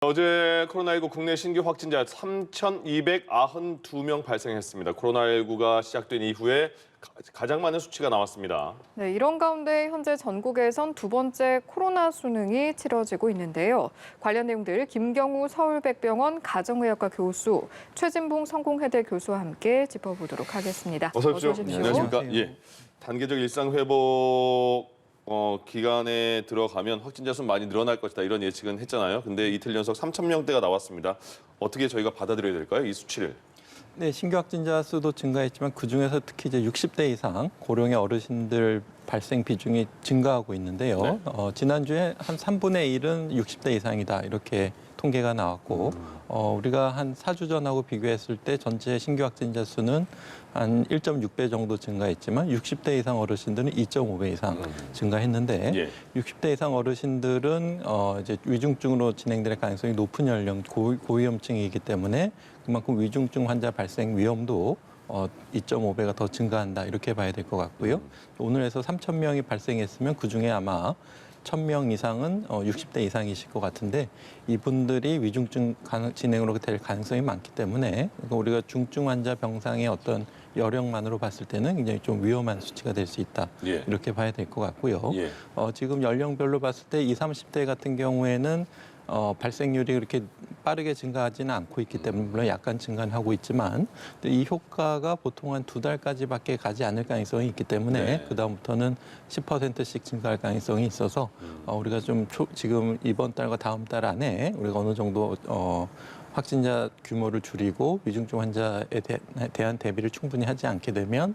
어제 코로나19 국내 신규 확진자 3,292명 발생했습니다. 코로나19가 시작된 이후에 가장 많은 수치가 나왔습니다. 네, 이런 가운데 현재 전국에선 두 번째 코로나 수능이 치러지고 있는데요. 관련 내용들 김경우 서울백병원 가정의학과 교수, 최진봉 성공회대 교수와 함께 짚어보도록 하겠습니다. 어서 오십시오. 오십시오. 안녕하십니까. 예, 단계적 일상 회복 기간에 들어가면 확진자 수 많이 늘어날 것이다 이런 예측은 했잖아요. 근데 이틀 연속 3,000명대가 나왔습니다. 어떻게 저희가 받아들여야 될까요? 이 수치를. 네, 신규 확진자 수도 증가했지만 그중에서 특히 이제 60대 이상 고령의 어르신들 발생 비중이 증가하고 있는데요. 네. 지난주에 한 3분의 1은 60대 이상이다 이렇게 통계가 나왔고 우리가 한 4주 전하고 비교했을 때 전체 신규 확진자 수는 한 1.6배 정도 증가했지만 60대 이상 어르신들은 2.5배 이상 증가했는데 예. 60대 이상 어르신들은 이제 위중증으로 진행될 가능성이 높은 연령 고위험층이기 때문에 그만큼 위중증 환자 발생 위험도 2.5배가 더 증가한다 이렇게 봐야 될 것 같고요. 오늘에서 3,000명이 발생했으면 그중에 아마 1,000명 이상은 60대 이상이실 것 같은데 이분들이 위중증 진행으로 될 가능성이 많기 때문에 우리가 중증 환자 병상의 어떤 여력만으로 봤을 때는 굉장히 좀 위험한 수치가 될 수 있다. 예. 이렇게 봐야 될 것 같고요. 예. 지금 연령별로 봤을 때 20, 30대 같은 경우에는 발생률이 그렇게 빠르게 증가하지는 않고 있기 때문에 물론 약간 증가는 하고 있지만 이 효과가 보통 한 2달까지밖에 가지 않을 가능성이 있기 때문에 네. 그다음부터는 10%씩 증가할 가능성이 있어서 우리가 좀 지금 이번 달과 다음 달 안에 우리가 어느 정도 확진자 규모를 줄이고 위중증 환자에 대한 대비를 충분히 하지 않게 되면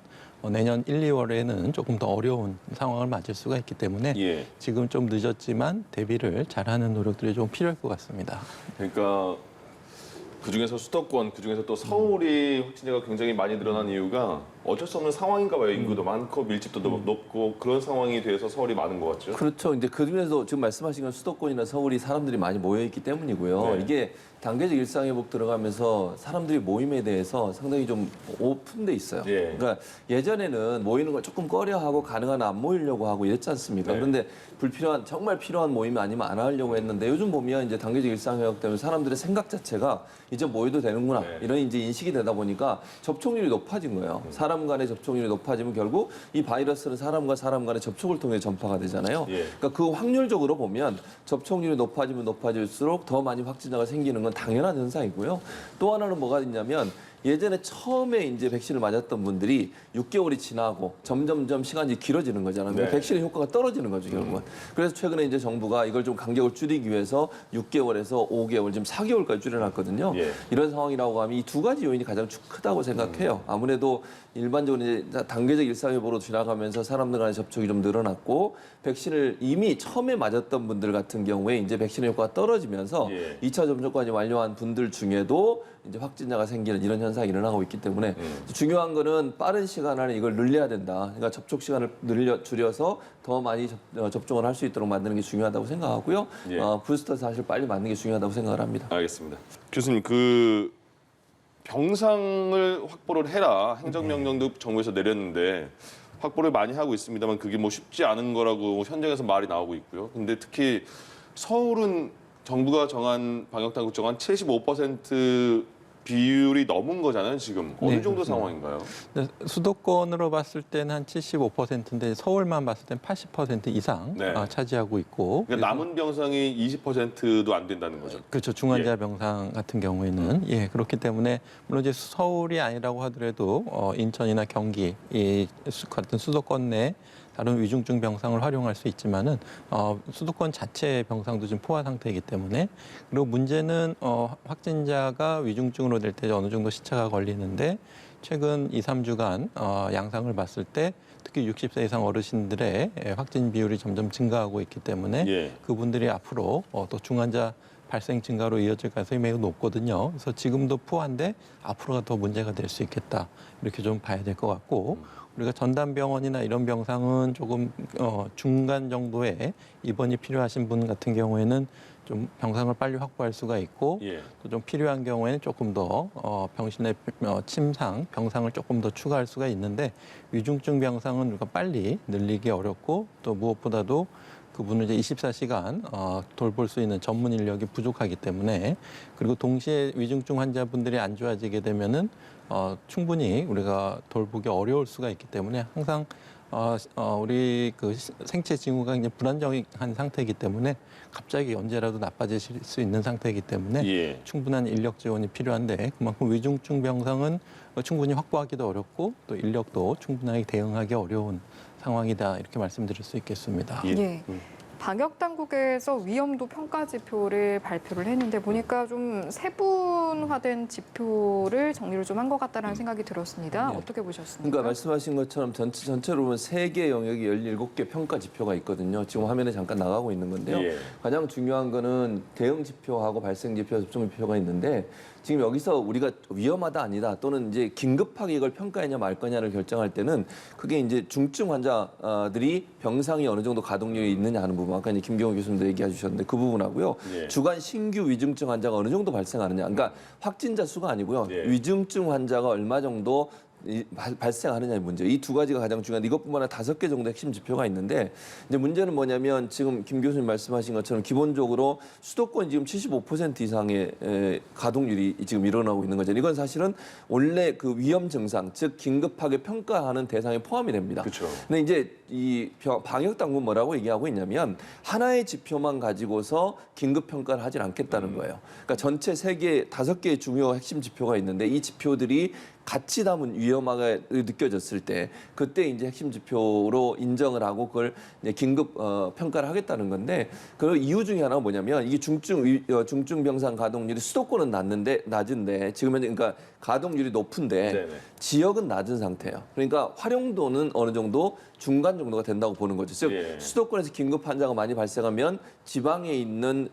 내년 1, 2월에는 조금 더 어려운 상황을 맞을 수가 있기 때문에 예. 지금 좀 늦었지만 대비를 잘하는 노력들이 좀 필요할 것 같습니다. 그러니까 그중에서 수도권, 그중에서 또 서울이 확진자가 굉장히 많이 늘어난 이유가 어쩔 수 없는 상황인가 봐요. 인구도 많고 밀집도 높고 그런 상황이 돼서 서울이 많은 것 같죠. 그렇죠. 이제 그중에서 지금 말씀하신 건 수도권이나 서울이 사람들이 많이 모여있기 때문이고요. 네. 이게 단계적 일상회복 들어가면서 사람들이 모임에 대해서 상당히 좀 오픈돼 있어요. 예. 그러니까 예전에는 모이는 걸 조금 꺼려하고 가능한 안 모이려고 하고 이랬지 않습니까? 네. 그런데 정말 필요한 모임 아니면 안 하려고 했는데 요즘 보면 이제 단계적 일상회복 때문에 사람들의 생각 자체가 이제 모여도 되는구나 네. 이런 이제 인식이 되다 보니까 접촉률이 높아진 거예요. 사람 간의 접촉률이 높아지면 결국 이 바이러스는 사람과 사람 간의 접촉을 통해 전파가 되잖아요. 예. 그러니까 그 확률적으로 보면 접촉률이 높아지면 높아질수록 더 많이 확진자가 생기는 건 당연한 현상이고요. 또 하나는 뭐가 있냐면 예전에 처음에 이제 백신을 맞았던 분들이 6개월이 지나고 점점점 시간이 길어지는 거잖아요. 네. 백신의 효과가 떨어지는 거죠, 결국은. 그래서 최근에 이제 정부가 이걸 좀 간격을 줄이기 위해서 6개월에서 5개월, 지금 4개월까지 줄여놨거든요. 예. 이런 상황이라고 하면 이 두 가지 요인이 가장 크다고 생각해요. 아무래도 일반적으로 이제 단계적 일상회복으로 지나가면서 사람들 간의 접촉이 좀 늘어났고 백신을 이미 처음에 맞았던 분들 같은 경우에 이제 백신의 효과가 떨어지면서 예. 2차 접종까지 완료한 분들 중에도 이제 확진자가 생기는 이런 현상이 일어나고 있기 때문에 중요한 거는 빠른 시간 안에 이걸 늘려야 된다. 그러니까 접촉 시간을 줄여서 더 많이 접종을 할 수 있도록 만드는 게 중요하다고 생각하고요. 예. 부스터 사실 빨리 맞는 게 중요하다고 생각을 합니다. 알겠습니다. 교수님, 그 병상을 확보를 해라 행정명령도 정부에서 내렸는데 확보를 많이 하고 있습니다만 그게 뭐 쉽지 않은 거라고 현장에서 말이 나오고 있고요. 근데 특히 서울은 정부가 정한 방역당국 정한 75% 비율이 넘은 거잖아요, 지금. 어느 네, 정도 그렇습니다. 상황인가요? 수도권으로 봤을 때는 한 75%인데 서울만 봤을 땐 80% 이상 네. 차지하고 있고 그러니까 남은 병상이 20%도 안 된다는 거죠. 그렇죠. 중환자 병상 같은 경우에는 그렇기 때문에 물론 이제 서울이 아니라고 하더라도 인천이나 경기 같은 수도권 내 다른 위중증 병상을 활용할 수 있지만은 수도권 자체 병상도 지금 포화 상태이기 때문에 그리고 문제는 확진자가 위중증으로 될 때 어느 정도 시차가 걸리는데 최근 2, 3주간 양상을 봤을 때 특히 60세 이상 어르신들의 확진 비율이 점점 증가하고 있기 때문에 예. 그분들이 앞으로 또 중환자 발생 증가로 이어질 가능성이 매우 높거든요. 그래서 지금도 포화인데 앞으로가 더 문제가 될 수 있겠다. 이렇게 좀 봐야 될 것 같고 우리가 전담병원이나 이런 병상은 조금 중간 정도의 입원이 필요하신 분 같은 경우에는 좀 병상을 빨리 확보할 수가 있고 예. 또 좀 필요한 경우에는 조금 더 병실내 침상, 병상을 조금 더 추가할 수가 있는데 위중증 병상은 우리가 빨리 늘리기 어렵고 또 무엇보다도 그분은 이제 24시간 돌볼 수 있는 전문 인력이 부족하기 때문에 그리고 동시에 위중증 환자분들이 안 좋아지게 되면은 충분히 우리가 돌보기 어려울 수가 있기 때문에 항상 우리 그 생체 징후가 굉장히 불안정한 상태이기 때문에 갑자기 언제라도 나빠지실 수 있는 상태이기 때문에 예. 충분한 인력 지원이 필요한데 그만큼 위중증 병상은 충분히 확보하기도 어렵고 또 인력도 충분하게 대응하기 어려운 상황이다 이렇게 말씀드릴 수 있겠습니다. 예. 예. 방역 당국에서 위험도 평가 지표를 발표를 했는데 보니까 좀 세분화된 지표를 정리를 좀 한 것 같다라는 생각이 들었습니다. 네. 어떻게 보셨습니까? 그러니까 말씀하신 것처럼 전체로 보면 3개 영역이 17개 평가 지표가 있거든요. 지금 화면에 잠깐 나가고 있는 건데요. 예. 가장 중요한 거는 대응 지표하고 발생 지표, 접종 지표가 있는데 지금 여기서 우리가 위험하다 아니다 또는 이제 긴급하게 이걸 평가하냐 말 거냐를 결정할 때는 그게 이제 중증 환자들이 병상이 어느 정도 가동률이 있느냐 하는 부분 아까 이제 김경호 교수님도 얘기해 주셨는데 그 부분하고요. 예. 주간 신규 위중증 환자가 어느 정도 발생하느냐. 그러니까 확진자 수가 아니고요. 예. 위중증 환자가 얼마 정도 발생하느냐의 문제. 이 두 가지가 가장 중요한데 이것뿐만 아니라 5개 정도 핵심 지표가 있는데 이제 문제는 뭐냐면 지금 김 교수님 말씀하신 것처럼 기본적으로 수도권 지금 75% 이상의 가동률이 지금 일어나고 있는 거죠. 이건 사실은 원래 그 위험 증상, 즉 긴급하게 평가하는 대상에 포함이 됩니다. 그렇죠. 근데 이제 이 방역 당국은 뭐라고 얘기하고 있냐면 하나의 지표만 가지고서 긴급 평가를 하질 않겠다는 거예요. 그러니까 전체 5개의 중요 핵심 지표가 있는데 이 지표들이 같이 담은 위험하게 느껴졌을 때 그때 이제 핵심 지표로 인정을 하고 그걸 이제 긴급 평가를 하겠다는 건데 그 이유 중에 하나가 뭐냐면 이게 중증 병상 가동률이 수도권은 낮은데 지금 현재 그러니까 가동률이 높은데 네네. 지역은 낮은 상태예요. 그러니까 활용도는 어느 정도 중간 정도가 된다고 보는 거죠. 즉 예. 수도권에서 긴급 환자가 많이 발생하면 지방에 있는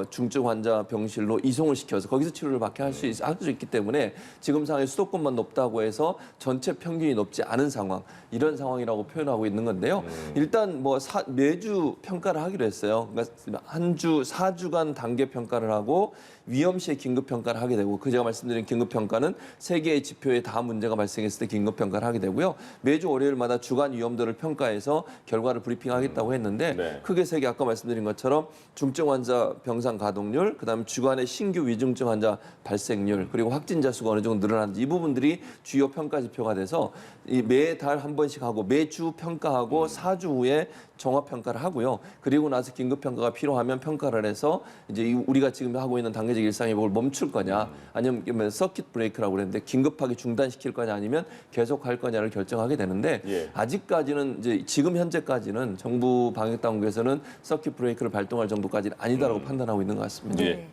중증 환자 병실로 이송을 시켜서 거기서 치료를 받게 할 수 있기 때문에 지금 상황에 수도권만 높다고 해서 전체 평균이 높지 않은 상황 이런 상황이라고 표현하고 있는 건데요. 일단 뭐 매주 평가를 하기로 했어요. 그러니까 한 주 4주간 단계 평가를 하고 위험 시에 긴급 평가를 하게 되고 그 제가 말씀드린 긴급 평가는 3개의 지표에 다 문제가 발생했을 때 긴급 평가를 하게 되고요. 매주 월요일마다 주간 위험도를 평가해서 결과를 브리핑하겠다고 했는데 네. 크게 3개 아까 말씀드린 것처럼 중증 환자 병상 가동률, 그다음에 주간의 신규 위중증 환자 발생률, 그리고 확진자 수가 어느 정도 늘어나는지 이 부분들이 주요 평가 지표가 돼서 매달 한 번씩 하고 매주 평가하고 4주 후에 종합 평가를 하고요. 그리고 나서 긴급 평가가 필요하면 평가를 해서 이제 우리가 지금 하고 있는 단계적 일상의 뭘 멈출 거냐, 아니면 서킷 브레이크라고 그랬는데 긴급하게 중단시킬 거냐, 아니면 계속 할 거냐를 결정하게 되는데 예. 아직까지는 이제 지금 현재까지는 정부 방역 당국에서는 서킷 브레이크를 발동할 정도까지는 아니다라고 판단하고 있는 것 같습니다. 예. 네.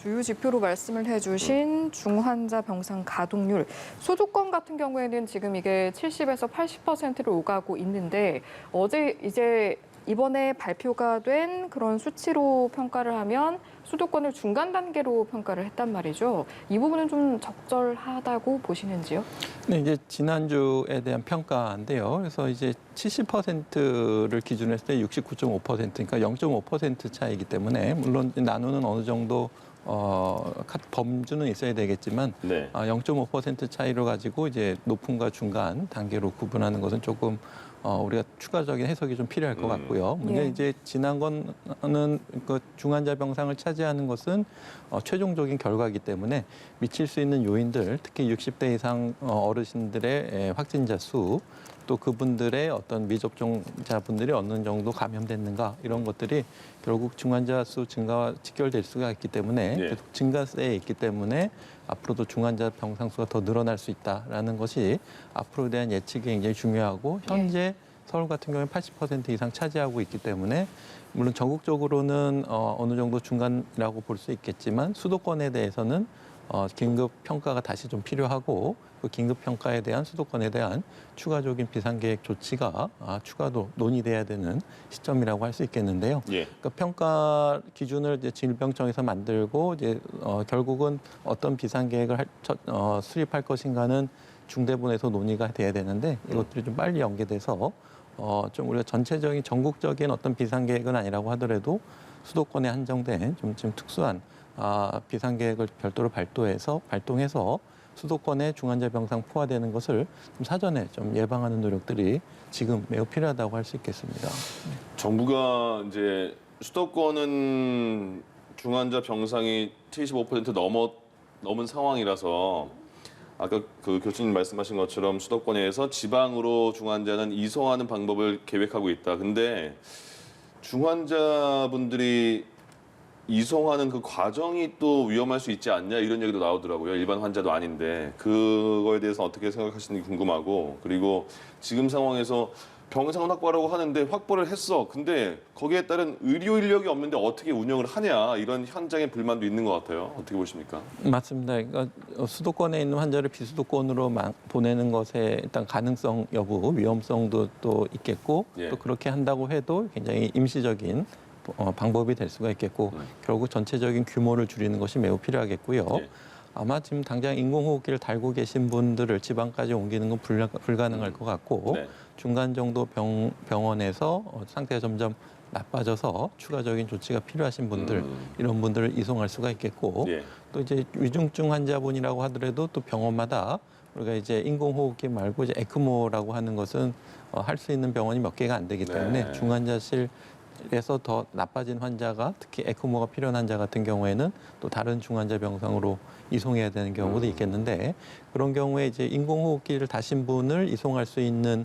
주요 지표로 말씀을 해주신 중환자 병상 가동률, 수도권 같은 경우에는 지금 이게 70에서 80%를 오가고 있는데 어제 이제 이번에 발표가 된 그런 수치로 평가를 하면 수도권을 중간 단계로 평가를 했단 말이죠. 이 부분은 좀 적절하다고 보시는지요? 네, 이제 지난주에 대한 평가인데요. 그래서 이제 70%를 기준으로 했을 때 69.5%, 그러니까 0.5% 차이기 때문에 물론 나누는 어느 정도 범주는 있어야 되겠지만 네. 0.5% 차이로 가지고 이제 높음과 중간 단계로 구분하는 것은 조금 우리가 추가적인 해석이 좀 필요할 것 같고요. 문제 예. 이제 지난 거는 그 중환자 병상을 차지하는 것은 최종적인 결과이기 때문에 미칠 수 있는 요인들, 특히 60대 이상 어르신들의 확진자 수, 또 그분들의 어떤 미접종자분들이 어느 정도 감염됐는가 이런 것들이 결국 중환자 수 증가와 직결될 수가 있기 때문에 네. 계속 증가세에 있기 때문에 앞으로도 중환자 병상 수가 더 늘어날 수 있다라는 것이 앞으로에 대한 예측이 굉장히 중요하고 현재 서울 같은 경우는 80% 이상 차지하고 있기 때문에 물론 전국적으로는 어느 정도 중간이라고 볼 수 있겠지만 수도권에 대해서는 긴급 평가가 다시 좀 필요하고 그 긴급 평가에 대한 수도권에 대한 추가적인 비상계획 조치가 추가로 논의돼야 되는 시점이라고 할 수 있겠는데요. 예. 그러니까 평가 기준을 이제 질병청에서 만들고 이제 결국은 어떤 비상계획을 수립할 것인가는 중대본에서 논의가 돼야 되는데 이것들이 좀 빨리 연계돼서 좀 우리가 전체적인 전국적인 어떤 비상계획은 아니라고 하더라도 수도권에 한정된 좀 특수한 비상계획을 별도로 발동해서 수도권에 중환자 병상 포화되는 것을 좀 사전에 좀 예방하는 노력들이 지금 매우 필요하다고 할 수 있겠습니다. 정부가 이제 수도권은 중환자 병상이 75% 넘은 상황이라서 아까 그 교수님 말씀하신 것처럼 수도권에서 지방으로 중환자는 이송하는 방법을 계획하고 있다. 근데 중환자분들이 이송하는 그 과정이 또 위험할 수 있지 않냐 이런 얘기도 나오더라고요. 일반 환자도 아닌데 그거에 대해서 어떻게 생각하시는지 궁금하고 그리고 지금 상황에서 병상을 확보하라고 하는데 확보를 했어. 근데 거기에 따른 의료 인력이 없는데 어떻게 운영을 하냐 이런 현장의 불만도 있는 것 같아요. 어떻게 보십니까? 맞습니다. 그러니까 수도권에 있는 환자를 비수도권으로 보내는 것에 일단 가능성 여부, 위험성도 또 있겠고 예. 또 그렇게 한다고 해도 굉장히 임시적인 방법이 될 수가 있겠고 결국 전체적인 규모를 줄이는 것이 매우 필요하겠고요. 예. 아마 지금 당장 인공호흡기를 달고 계신 분들을 지방까지 옮기는 건 불가능할 것 같고 네. 중간 정도 병원에서 상태가 점점 나빠져서 추가적인 조치가 필요하신 분들 이런 분들을 이송할 수가 있겠고 예. 또 이제 위중증 환자분이라고 하더라도 또 병원마다 우리가 이제 인공호흡기 말고 이제 에크모라고 하는 것은 할 수 있는 병원이 몇 개가 안 되기 때문에 네. 중환자실에서 더 나빠진 환자가 특히 에크모가 필요한 환자 같은 경우에는 또 다른 중환자 병상으로 이송해야 되는 경우도 있겠는데 그런 경우에 이제 인공호흡기를 다신 분을 이송할 수 있는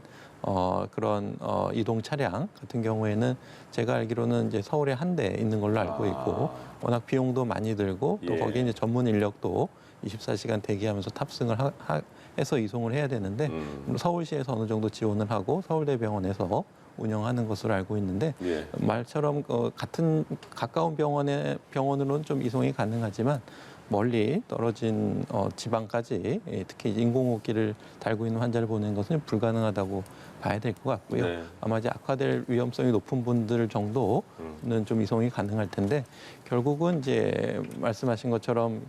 그런 이동 차량 같은 경우에는 제가 알기로는 이제 서울에 한 대 있는 걸로 알고 있고 워낙 비용도 많이 들고 또 예. 거기에 이제 전문 인력도 24시간 대기하면서 탑승을 해서 이송을 해야 되는데 서울시에서 어느 정도 지원을 하고 서울대병원에서 운영하는 것으로 알고 있는데 예. 말처럼 같은 가까운 병원으로는 좀 이송이 가능하지만 멀리 떨어진 지방까지 특히 인공호흡기를 달고 있는 환자를 보내는 것은 불가능하다고 봐야 될 것 같고요. 네. 아마 이제 악화될 위험성이 높은 분들 정도는 좀 이송이 가능할 텐데 결국은 이제 말씀하신 것처럼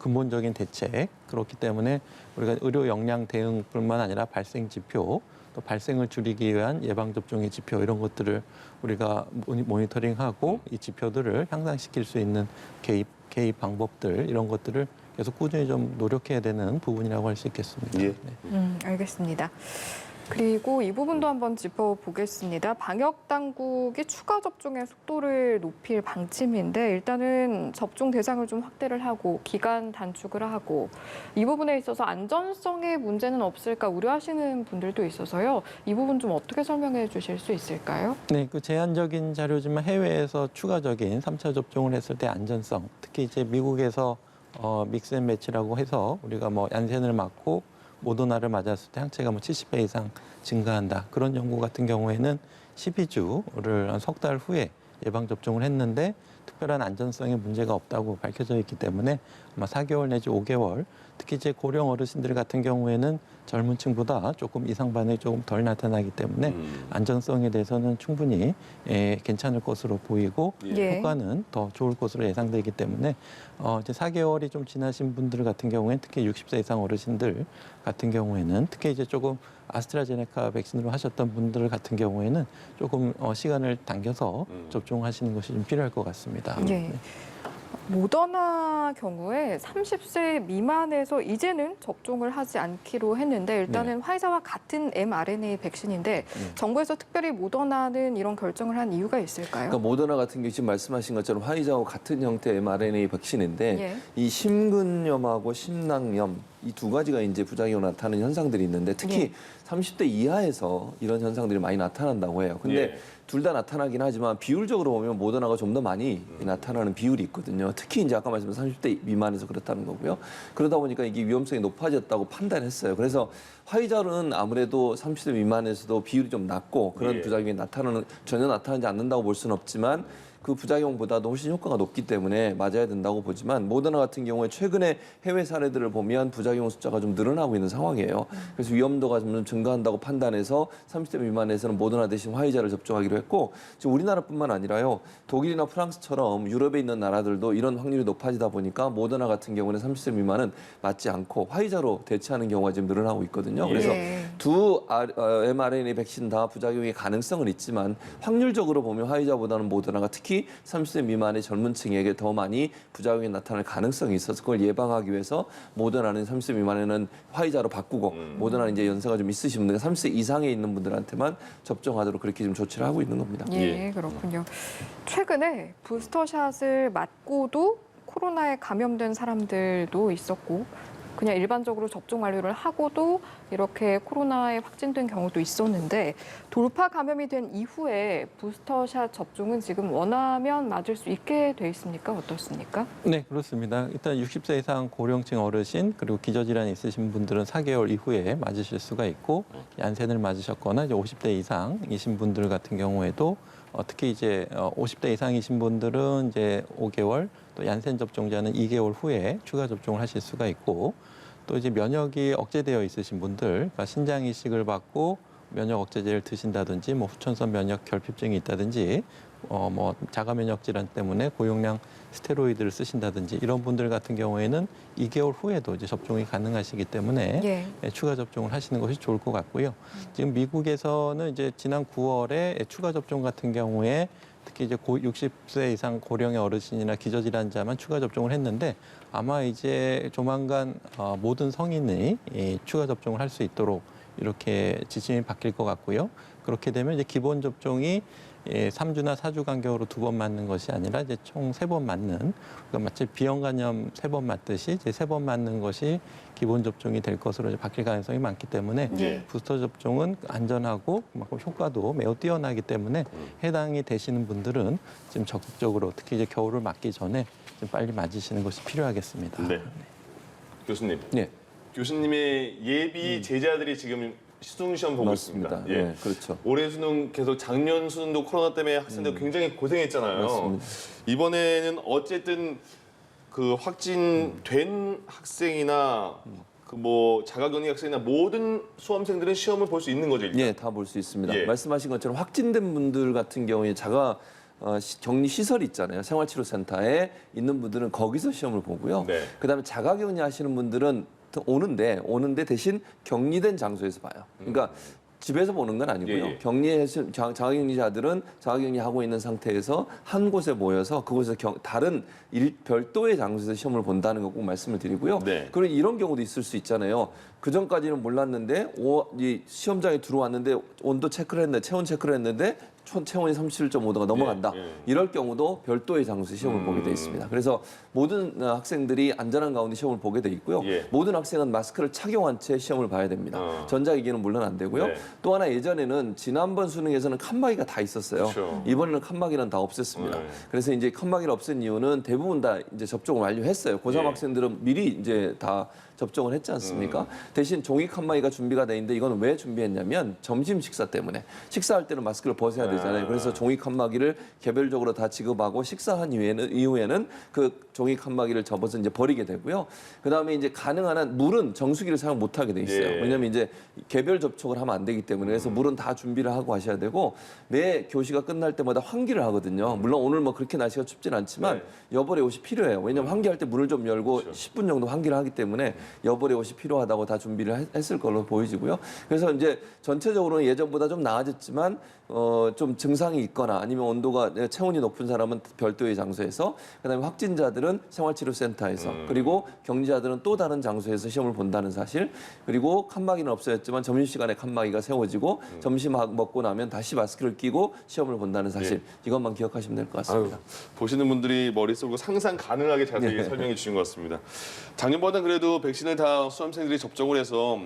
근본적인 대책 그렇기 때문에 우리가 의료 역량 대응뿐만 아니라 발생 지표 또 발생을 줄이기 위한 예방접종의 지표 이런 것들을 우리가 모니터링하고 이 지표들을 향상시킬 수 있는 개입 방법들 이런 것들을 계속 꾸준히 좀 노력해야 되는 부분이라고 할 수 있겠습니다. 예. 네. 알겠습니다. 그리고 이 부분도 한번 짚어보겠습니다. 방역 당국이 추가 접종의 속도를 높일 방침인데 일단은 접종 대상을 좀 확대를 하고 기간 단축을 하고 이 부분에 있어서 안전성의 문제는 없을까 우려하시는 분들도 있어서요. 이 부분 좀 어떻게 설명해 주실 수 있을까요? 네, 그 제한적인 자료지만 해외에서 추가적인 3차 접종을 했을 때 안전성, 특히 이제 미국에서 믹스앤매치라고 해서 우리가 뭐 얀센을 맞고 모더나를 맞았을 때 항체가 뭐 70배 이상 증가한다. 그런 연구 같은 경우에는 12주를 한 석 달 후에 예방 접종을 했는데 특별한 안전성에 문제가 없다고 밝혀져 있기 때문에 아마 4개월 내지 5개월, 특히 이제 고령 어르신들 같은 경우에는 젊은 층보다 조금 이상 반응이 조금 덜 나타나기 때문에 안전성에 대해서는 충분히 괜찮을 것으로 보이고 예. 효과는 더 좋을 것으로 예상되기 때문에 이제 4개월이 좀 지나신 분들 같은 경우에는 특히 60세 이상 어르신들 같은 경우에는 특히 이제 조금 아스트라제네카 백신으로 하셨던 분들 같은 경우에는 조금 시간을 당겨서 접종하시는 것이 좀 필요할 것 같습니다. 예. 네. 모더나 경우에 30세 미만에서 이제는 접종을 하지 않기로 했는데 일단은 화이자와 같은 mRNA 백신인데 정부에서 특별히 모더나는 이런 결정을 한 이유가 있을까요? 그러니까 모더나 같은 경우 지금 말씀하신 것처럼 화이자와 같은 형태의 mRNA 백신인데 예. 이 심근염하고 심낭염 이 두 가지가 이제 부작용으로 나타나는 현상들이 있는데 특히 예. 30대 이하에서 이런 현상들이 많이 나타난다고 해요. 근데 예. 둘 다 나타나긴 하지만 비율적으로 보면 모더나가 좀 더 많이 나타나는 비율이 있거든요. 특히 이제 아까 말씀드린 30대 미만에서 그렇다는 거고요. 그러다 보니까 이게 위험성이 높아졌다고 판단했어요. 그래서 화이자는 아무래도 30대 미만에서도 비율이 좀 낮고 그런 예. 부작용이 전혀 나타나지 않는다고 볼 수는 없지만 그 부작용보다도 훨씬 효과가 높기 때문에 맞아야 된다고 보지만 모더나 같은 경우에 최근에 해외 사례들을 보면 부작용 숫자가 좀 늘어나고 있는 상황이에요. 그래서 위험도가 좀 증가한다고 판단해서 30대 미만에서는 모더나 대신 화이자를 접종하기로 했고 지금 우리나라뿐만 아니라요. 독일이나 프랑스처럼 유럽에 있는 나라들도 이런 확률이 높아지다 보니까 모더나 같은 경우는 30대 미만은 맞지 않고 화이자로 대체하는 경우가 지금 늘어나고 있거든요. 그래서 예. 두 mRNA 백신 다 부작용의 가능성은 있지만 확률적으로 보면 화이자보다는 모더나가 특히 특히 30세 미만의 젊은 층에게 더 많이 부작용이 나타날 가능성이 있어서 그걸 예방하기 위해서 모더나는 30세 미만에는 화이자로 바꾸고 모더나는 이제 연세가 좀 있으신 분들, 30세 이상에 있는 분들한테만 접종하도록 그렇게 좀 조치를 하고 있는 겁니다. 예, 그렇군요. 최근에 부스터샷을 맞고도 코로나에 감염된 사람들도 있었고 그냥 일반적으로 접종 완료를 하고도 이렇게 코로나에 확진된 경우도 있었는데 돌파 감염이 된 이후에 부스터샷 접종은 지금 원하면 맞을 수 있게 돼 있습니까? 어떻습니까? 네, 그렇습니다. 일단 60세 이상 고령층 어르신 그리고 기저질환이 있으신 분들은 4개월 이후에 맞으실 수가 있고 얀센을 맞으셨거나 이제 50대 이상이신 분들 같은 경우에도 특히 이제 50대 이상이신 분들은 이제 5개월 또 얀센 접종자는 2개월 후에 추가 접종을 하실 수가 있고 또 이제 면역이 억제되어 있으신 분들, 그러니까 신장 이식을 받고 면역 억제제를 드신다든지 뭐 후천성 면역 결핍증이 있다든지 뭐 자가 면역 질환 때문에 고용량 스테로이드를 쓰신다든지 이런 분들 같은 경우에는 2개월 후에도 이제 접종이 가능하시기 때문에 추가 접종을 하시는 것이 좋을 것 같고요. 지금 미국에서는 이제 지난 9월에 추가 접종 같은 경우에 특히 이제 60세 이상 고령의 어르신이나 기저질환자만 추가 접종을 했는데 아마 이제 조만간 모든 성인이 추가 접종을 할 수 있도록 이렇게 지침이 바뀔 것 같고요. 그렇게 되면 이제 기본 접종이 3주나 4주 간격으로 2번 맞는 것이 아니라 이제 총 3번 맞는, 그러니까 마치 비형 간염 3번 맞듯이 이제 3번 맞는 것이 기본 접종이 될 것으로 이제 바뀔 가능성이 많기 때문에 부스터 접종은 안전하고 그만큼 효과도 매우 뛰어나기 때문에 해당이 되시는 분들은 지금 적극적으로 특히 이제 겨울을 맞기 전에 좀 빨리 맞으시는 것이 필요하겠습니다. 네. 교수님. 네. 교수님의 예비 제자들이 지금 수능 시험 보고 맞습니다. 있습니다. 예. 네, 그렇죠. 올해 수능 계속 작년 수능도 코로나 때문에 학생들 굉장히 고생했잖아요. 맞습니다. 이번에는 어쨌든 그 확진된 학생이나 그 뭐 자가격리 학생이나 모든 수험생들은 시험을 볼 수 있는 거죠. 일단? 예, 다 볼 수 있습니다. 예. 말씀하신 것처럼 확진된 분들 같은 경우에 격리 시설이 있잖아요. 생활치료센터에 있는 분들은 거기서 시험을 보고요. 네. 그다음에 자가격리 하시는 분들은 오는데 대신 격리된 장소에서 봐요. 그러니까 집에서 보는 건 아니고요. 자가격리자들은 자가격리하고 있는 상태에서 한 곳에 모여서 그곳에서 다른 별도의 장소에서 시험을 본다는 거 꼭 말씀을 드리고요. 네. 그리고 이런 경우도 있을 수 있잖아요. 그 전까지는 몰랐는데 이 시험장에 들어왔는데 온도 체크를 했는데 체온 체크를 했는데 체온이 37.5도가 넘어간다. 예. 이럴 경우도 별도의 장소에서 시험을 보게 돼 있습니다. 그래서 모든 학생들이 안전한 가운데 시험을 보게 돼 있고요. 예. 모든 학생은 마스크를 착용한 채 시험을 봐야 됩니다. 전자기기는 물론 안 되고요. 네. 또 하나 예전에는 지난번 수능에서는 칸막이가 다 있었어요. 그렇죠. 이번에는 칸막이는 다 없앴습니다. 네. 그래서 이제 칸막이를 없앤 이유는 대부분 다 이제 접종을 완료했어요. 고3 예. 학생들은 미리 이제 다 접종을 했지 않습니까? 대신 종이 칸막이가 준비가 돼 있는데 이건 왜 준비했냐면 점심 식사 때문에 식사할 때는 마스크를 벗어야 되잖아요. 그래서 종이 칸막이를 개별적으로 다 지급하고 식사한 이후에는 그 종이 칸막이를 접어서 이제 버리게 되고요. 그다음에 이제 가능한 한 물은 정수기를 사용 못 하게 돼 있어요. 예. 왜냐하면 이제 개별 접촉을 하면 안 되기 때문에 그래서 물은 다 준비를 하고 하셔야 되고 매 교시가 끝날 때마다 환기를 하거든요. 물론 오늘 뭐 그렇게 날씨가 춥진 않지만 네. 여벌의 옷이 필요해요. 왜냐하면 환기할 때 문을 좀 열고 10분 정도 환기를 하기 때문에 여벌의 옷이 필요하다고 다 준비를 했을 걸로 보여지고요. 그래서 이제 전체적으로는 예전보다 좀 나아졌지만 좀 증상이 있거나 아니면 온도가 체온이 높은 사람은 별도의 장소에서 그다음에 확진자들은 생활치료센터에서 그리고 격리자들은 또 다른 장소에서 시험을 본다는 사실 그리고 칸막이는 없어졌지만 점심시간에 칸막이가 세워지고 점심 먹고 나면 다시 마스크를 끼고 시험을 본다는 사실 이것만 기억하시면 될 것 같습니다. 보시는 분들이 머릿속으로 상상 가능하게 자세히 설명해 주신 것 같습니다. 작년보다는 그래도 백신을 다 수험생들이 접종을 해서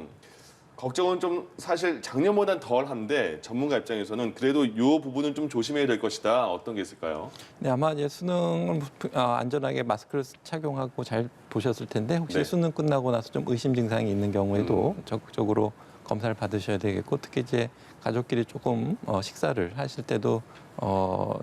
걱정은 좀 사실 작년보다는 덜한데 전문가 입장에서는 그래도 이 부분은 좀 조심해야 될 것이다. 어떤 게 있을까요? 네, 아마 이제 수능을 안전하게 마스크를 착용하고 잘 보셨을 텐데 혹시 네. 수능 끝나고 나서 좀 의심 증상이 있는 경우에도 적극적으로 검사를 받으셔야 되겠고 특히 이제 가족끼리 조금 식사를 하실 때도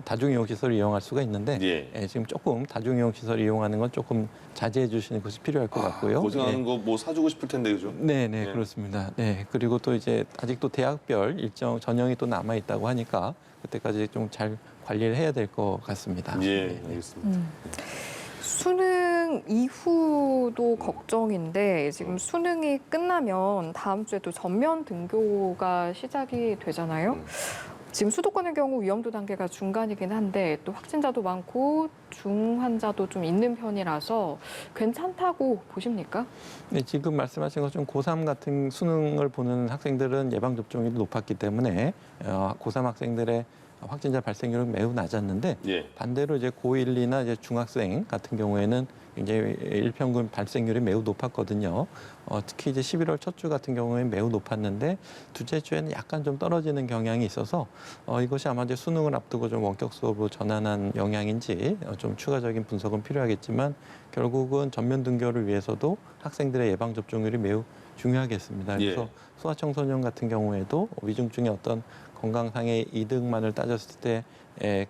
다중이용 시설을 이용할 수가 있는데 예. 지금 조금 다중이용 시설을 이용하는 건 조금 자제해 주시는 것이 필요할 것 같고요. 고생하는 거 뭐 사주고 싶을 텐데 그죠? 네, 네. 그렇습니다. 네, 그리고 또 이제 아직도 대학별 일정 전형이 또 남아 있다고 하니까 그때까지 좀 잘 관리를 해야 될 것 같습니다. 예, 네. 알겠습니다. 수능 이후도 걱정인데 지금 수능이 끝나면 다음 주에 또 전면 등교가 시작이 되잖아요. 지금 수도권의 경우 위험도 단계가 중간이긴 한데 또 확진자도 많고 중환자도 좀 있는 편이라서 괜찮다고 보십니까? 네, 지금 말씀하신 것처럼 고3 같은 수능을 보는 학생들은 예방 접종률이 높았기 때문에 고3 학생들의 확진자 발생률은 매우 낮았는데 예. 반대로 이제 고1, 2나 이제 중학생 같은 경우에는 굉장히 일평균 발생률이 매우 높았거든요. 특히 이제 11월 첫 주 같은 경우에 매우 높았는데 둘째 주에는 약간 좀 떨어지는 경향이 있어서 이것이 아마 이제 수능을 앞두고 좀 원격 수업으로 전환한 영향인지 좀 추가적인 분석은 필요하겠지만 결국은 전면 등교를 위해서도 학생들의 예방 접종률이 매우 중요하겠습니다. 그래서 예. 소아청소년 같은 경우에도 위중증의 어떤 건강상의 이득만을 따졌을 때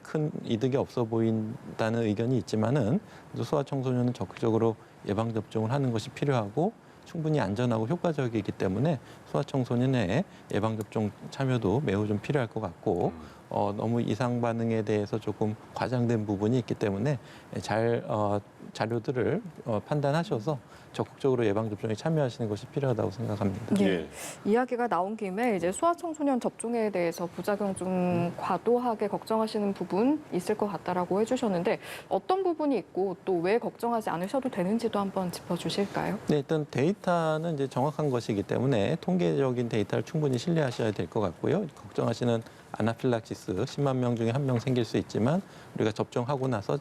큰 이득이 없어 보인다는 의견이 있지만은 소아청소년은 적극적으로 예방 접종을 하는 것이 필요하고 충분히 안전하고 효과적이기 때문에 소아청소년의 예방 접종 참여도 매우 좀 필요할 것 같고 너무 이상 반응에 대해서 조금 과장된 부분이 있기 때문에 잘 자료들을 판단하셔서 적극적으로 예방 접종에 참여하시는 것이 필요하다고 생각합니다. 예. 이야기가 나온 김에 이제 소아청소년 접종에 대해서 부작용 좀 과도하게 걱정하시는 부분 있을 것 같다라고 해주셨는데 어떤 부분이 있고 또 왜 걱정하지 않으셔도 되는지도 한번 짚어주실까요? 네, 일단 데이터는 이제 정확한 것이기 때문에 통계적인 데이터를 충분히 신뢰하셔야 될 것 같고요. 걱정하시는 아나필락시스 10만 명 중에 1명 생길 수 있지만 우리가 접종하고 나서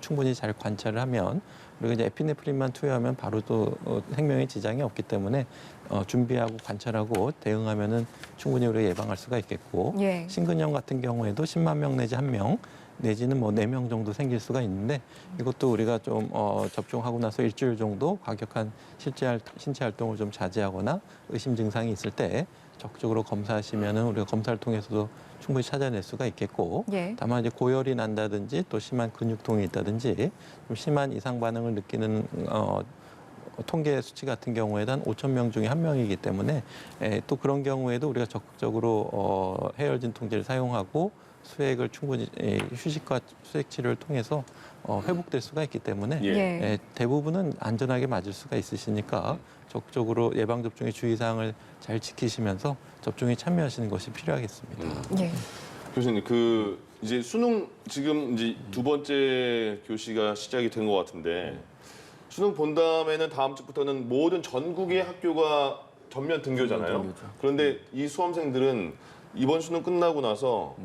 충분히 잘 관찰을 하면 우리가 이제 에피네프린만 투여하면 바로 또 생명에 지장이 없기 때문에 준비하고 관찰하고 대응하면은 충분히 우리가 예방할 수가 있겠고 예. 심근염 같은 경우에도 10만 명 내지 1명 내지는 뭐 4명 정도 생길 수가 있는데 이것도 우리가 좀 접종하고 나서 일주일 정도 과격한 신체 활동을 좀 자제하거나 의심 증상이 있을 때 적극적으로 검사하시면은 우리가 검사를 통해서도 충분히 찾아낼 수가 있겠고 예. 다만 이제 고열이 난다든지 또 심한 근육통이 있다든지 좀 심한 이상 반응을 느끼는 통계 수치 같은 경우에도 한 5천 명 중에 1명이기 때문에 또 그런 경우에도 우리가 적극적으로 해열진 통제를 사용하고 수액을 충분히 휴식과 수액 치료를 통해서 회복될 수가 있기 때문에 예. 대부분은 안전하게 맞을 수가 있으시니까 적극적으로 예방 접종의 주의사항을 잘 지키시면서 접종에 참여하시는 것이 필요하겠습니다. 예. 교수님, 그 이제 수능 지금 이제 두 번째 교시가 시작이 된 것 같은데 수능 본 다음에는 다음 주부터는 모든 전국의 학교가 전면 등교잖아요. 등교죠. 그런데 이 수험생들은 이번 수능 끝나고 나서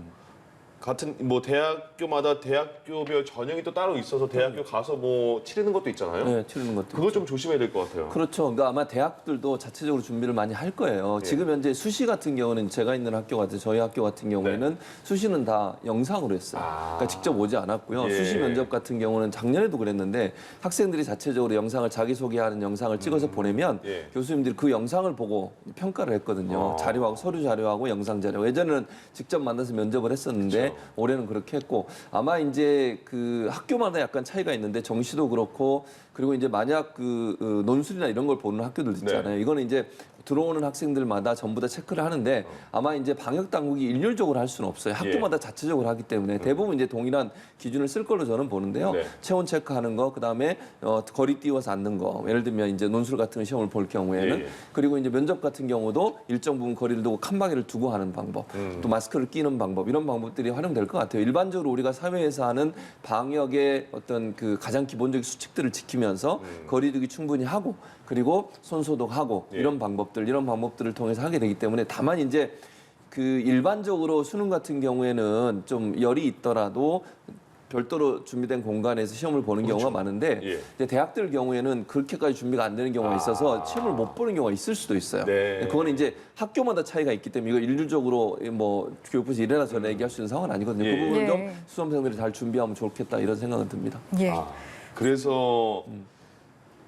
같은 뭐 대학교마다 대학교별 전형이 또 따로 있어서 대학교 가서 뭐 치르는 것도 있잖아요. 네, 치르는 것도 그거 좀 조심해야 될 것 같아요. 그렇죠. 그러니까 아마 대학들도 자체적으로 준비를 많이 할 거예요. 예. 지금 현재 수시 같은 경우는 제가 있는 학교 같은 저희 학교 같은 경우에는 수시는 다 영상으로 했어요. 그러니까 직접 오지 않았고요. 예. 수시 면접 같은 경우는 작년에도 그랬는데 학생들이 자체적으로 영상을 자기소개하는 영상을 찍어서 보내면 예. 교수님들이 그 영상을 보고 평가를 했거든요. 자료하고 서류 자료하고 영상 자료. 예전에는 직접 만나서 면접을 했었는데 그렇죠. 올해는 그렇게 했고 아마 이제 그 학교마다 약간 차이가 있는데 정시도 그렇고 그리고 이제 만약 그 논술이나 이런 걸 보는 학교들 있잖아요. 이거는 이제 들어오는 학생들마다 전부 다 체크를 하는데 아마 이제 방역 당국이 일률적으로 할 수는 없어요. 학교마다 자체적으로 하기 때문에 대부분 이제 동일한 기준을 쓸 걸로 저는 보는데요. 네. 체온 체크하는 거, 그다음에 거리 띄워서 앉는 거. 예를 들면 이제 논술 같은 시험을 볼 경우에는 예. 그리고 이제 면접 같은 경우도 일정 부분 거리를 두고 칸막이를 두고 하는 방법, 또 마스크를 끼는 방법 이런 방법들이 활용될 것 같아요. 일반적으로 우리가 사회에서 하는 방역의 어떤 그 가장 기본적인 수칙들을 지키면서 거리두기 충분히 하고 그리고 손 소독하고 예. 이런 방법들을 통해서 하게 되기 때문에 다만 이제 그 일반적으로 수능 같은 경우에는 좀 열이 있더라도 별도로 준비된 공간에서 시험을 보는 경우가 많은데 예. 이제 대학들 경우에는 그렇게까지 준비가 안 되는 경우가 있어서 시험을 못 보는 경우가 있을 수도 있어요. 네. 그건 이제 학교마다 차이가 있기 때문에 이거 일률적으로 뭐 교육부에서 이래나 저래나 얘기할 수 있는 상황은 아니거든요. 예. 그 부분은 예. 좀 수험생들이 잘 준비하면 좋겠다 이런 생각은 듭니다. 예. 그래서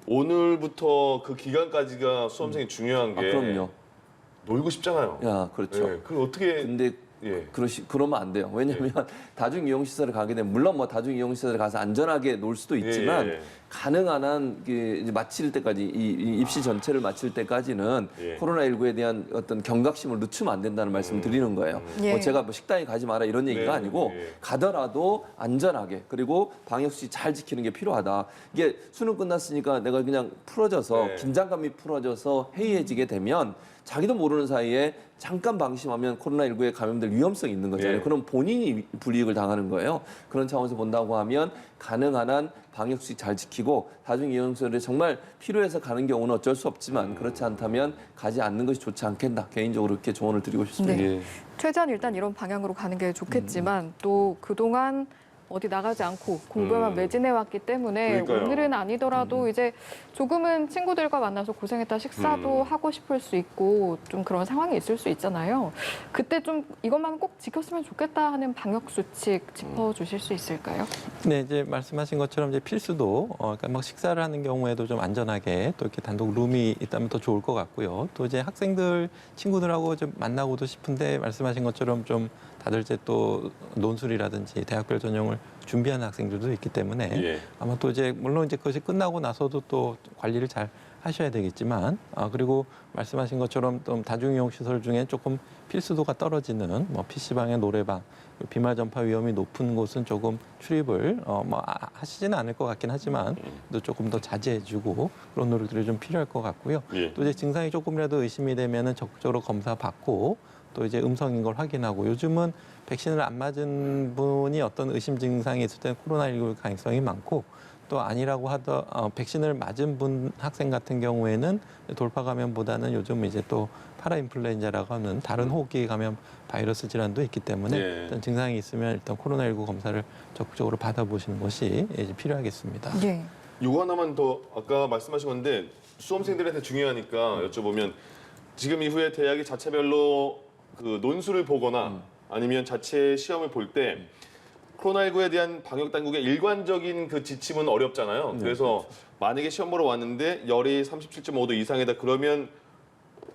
오늘부터 그 기간까지가 수험생이 중요한 게 그럼요. 놀고 싶잖아요. 야, 그렇죠. 예, 그걸 어떻게 근데 예. 그러면 안 돼요. 왜냐하면 다중이용시설을 가게 되면 물론 뭐 다중이용시설에 가서 안전하게 놀 수도 있지만 예. 가능한 한 이제 마칠 때까지 이 입시 전체를 마칠 때까지는 예. 코로나19에 대한 어떤 경각심을 늦추면 안 된다는 말씀을 드리는 거예요. 예. 뭐 제가 뭐 식당에 가지 마라 이런 얘기가 네, 아니고 예. 가더라도 안전하게 그리고 방역수칙 잘 지키는 게 필요하다. 이게 수능 끝났으니까 내가 그냥 풀어져서 네. 긴장감이 풀어져서 해이해지게 되면 자기도 모르는 사이에 잠깐 방심하면 코로나19에 감염될 위험성이 있는 거잖아요. 예. 그럼 본인이 불이익을 당하는 거예요. 그런 차원에서 본다고 하면 가능한 한 방역수칙 잘 지키고 다중이용시설에 정말 필요해서 가는 경우는 어쩔 수 없지만 그렇지 않다면 가지 않는 것이 좋지 않겠나. 개인적으로 이렇게 조언을 드리고 싶습니다. 네. 예. 최대한 일단 이런 방향으로 가는 게 좋겠지만 또 그동안 어디 나가지 않고 공부에만 매진해 왔기 때문에 그러니까요. 오늘은 아니더라도 이제 조금은 친구들과 만나서 고생했다 식사도 하고 싶을 수 있고 좀 그런 상황이 있을 수 있잖아요. 그때 좀 이것만 꼭 지켰으면 좋겠다 하는 방역 수칙 짚어주실 수 있을까요? 네, 이제 말씀하신 것처럼 이제 필수도 그러니까 막 식사를 하는 경우에도 좀 안전하게 또 이렇게 단독 룸이 있다면 더 좋을 것 같고요. 또 이제 학생들 친구들하고 좀 만나고도 싶은데 말씀하신 것처럼 좀 다들 이제 또 논술이라든지 대학별 전형을 준비하는 학생들도 있기 때문에 예. 아마 또 이제 물론 이제 그것이 끝나고 나서도 또 관리를 잘 하셔야 되겠지만 그리고 말씀하신 것처럼 또 다중이용 시설 중에 조금 필수도가 떨어지는 뭐 PC방이나 노래방 비말 전파 위험이 높은 곳은 조금 출입을 하시지는 않을 것 같긴 하지만 또 조금 더 자제해주고 그런 노력들이 좀 필요할 것 같고요. 예. 또 이제 증상이 조금이라도 의심이 되면은 적극적으로 검사 받고 또 이제 음성인 걸 확인하고 요즘은 백신을 안 맞은 분이 어떤 의심 증상이 있을 때는 코로나19 가능성이 많고 또 아니라고 백신을 맞은 분 학생 같은 경우에는 돌파 감염보다는 요즘 이제 또 파라인플루엔자라고 하는 다른 호흡기 감염 바이러스 질환도 있기 때문에 예. 일단 증상이 있으면 일단 코로나19 검사를 적극적으로 받아보시는 것이 이제 필요하겠습니다. 네. 요거 하나만 더 아까 말씀하신 건데 수험생들한테 중요하니까 여쭤보면 지금 이후에 대학이 자체별로 그 논술을 보거나 아니면 자체 시험을 볼 때 코로나19에 대한 방역 당국의 일관적인 그 지침은 어렵잖아요. 그래서 만약에 시험 보러 왔는데 열이 37.5도 이상이다 그러면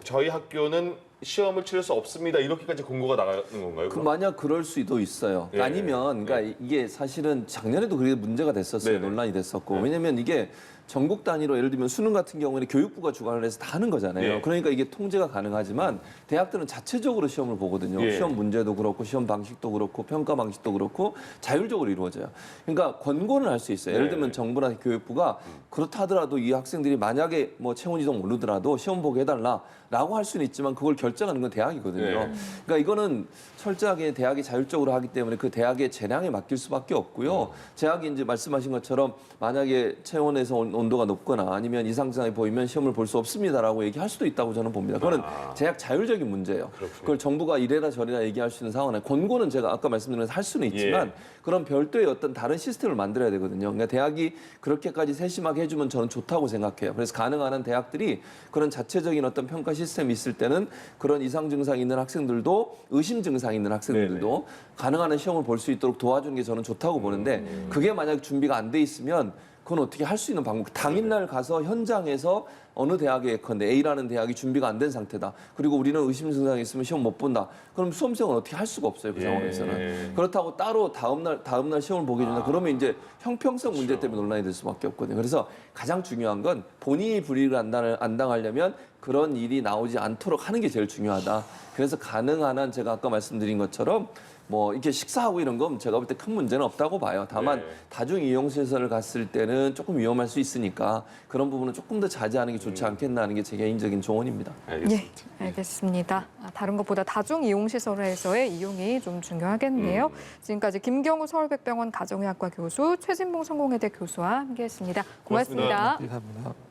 저희 학교는 시험을 치를 수 없습니다. 이렇게까지 공고가 나가는 건가요? 그 만약 그럴 수도 있어요. 예. 아니면 그러니까 이게 사실은 작년에도 그게 문제가 됐었어요. 네네. 논란이 됐었고. 네. 왜냐하면 이게 전국 단위로 예를 들면 수능 같은 경우에는 교육부가 주관을 해서 다 하는 거잖아요. 예. 그러니까 이게 통제가 가능하지만 대학들은 자체적으로 시험을 보거든요. 예. 시험 문제도 그렇고 시험 방식도 그렇고 평가 방식도 그렇고 자율적으로 이루어져요. 그러니까 권고는 할 수 있어요. 예를 네. 들면 정부나 교육부가 그렇다 하더라도 이 학생들이 만약에 뭐 체온 이동 모르더라도 시험 보게 해달라라고 할 수는 있지만 그걸 결정하는 건 대학이거든요. 네. 그러니까 이거는 철저하게 대학이 자율적으로 하기 때문에 그 대학의 재량에 맡길 수밖에 없고요. 대학이 이제 말씀하신 것처럼 만약에 체온에서 온도가 높거나 아니면 이상 증상이 보이면 시험을 볼 수 없습니다라고 얘기할 수도 있다고 저는 봅니다. 그거는 대학 자율적인 문제예요. 그렇군요. 그걸 정부가 이래라 저래라 얘기할 수 있는 상황은 아니고 권고는 제가 아까 말씀드린 대로 할 수는 있지만 예. 그런 별도의 어떤 다른 시스템을 만들어야 되거든요. 그러니까 대학이 그렇게까지 세심하게 해주면 저는 좋다고 생각해요. 그래서 가능한 한 대학들이 그런 자체적인 어떤 평가 시스템이 있을 때는 그런 이상 증상이 있는 학생들도 의심 증상이 있는 학생들도 가능한 한 시험을 볼 수 있도록 도와주는 게 저는 좋다고 보는데 그게 만약 준비가 안 돼 있으면 그건 어떻게 할 수 있는 방법. 당일날 가서 현장에서 어느 대학에 예컨대 A라는 대학이 준비가 안 된 상태다. 그리고 우리는 의심 증상이 있으면 시험 못 본다. 그럼 수험생은 어떻게 할 수가 없어요. 그 상황에서는. 그렇다고 따로 다음날 시험을 보게 된다. 그러면 이제 형평성 문제 때문에 논란이 될 수밖에 없거든요. 그래서 가장 중요한 건 본인이 불이익을 안 당하려면 그런 일이 나오지 않도록 하는 게 제일 중요하다. 그래서 가능한 한 제가 아까 말씀드린 것처럼 뭐 이렇게 식사하고 이런 건 제가 볼 때 큰 문제는 없다고 봐요. 다만 네. 다중 이용시설을 갔을 때는 조금 위험할 수 있으니까 그런 부분은 조금 더 자제하는 게 좋지 않겠나 하는 게 제 개인적인 조언입니다. 알겠습니다. 예, 알겠습니다. 다른 것보다 다중 이용 시설에서의 이용이 좀 중요하겠네요. 지금까지 김경우 서울백병원 가정의학과 교수, 최진봉 성공회대 교수와 함께했습니다. 고맙습니다. 고맙습니다. 감사합니다.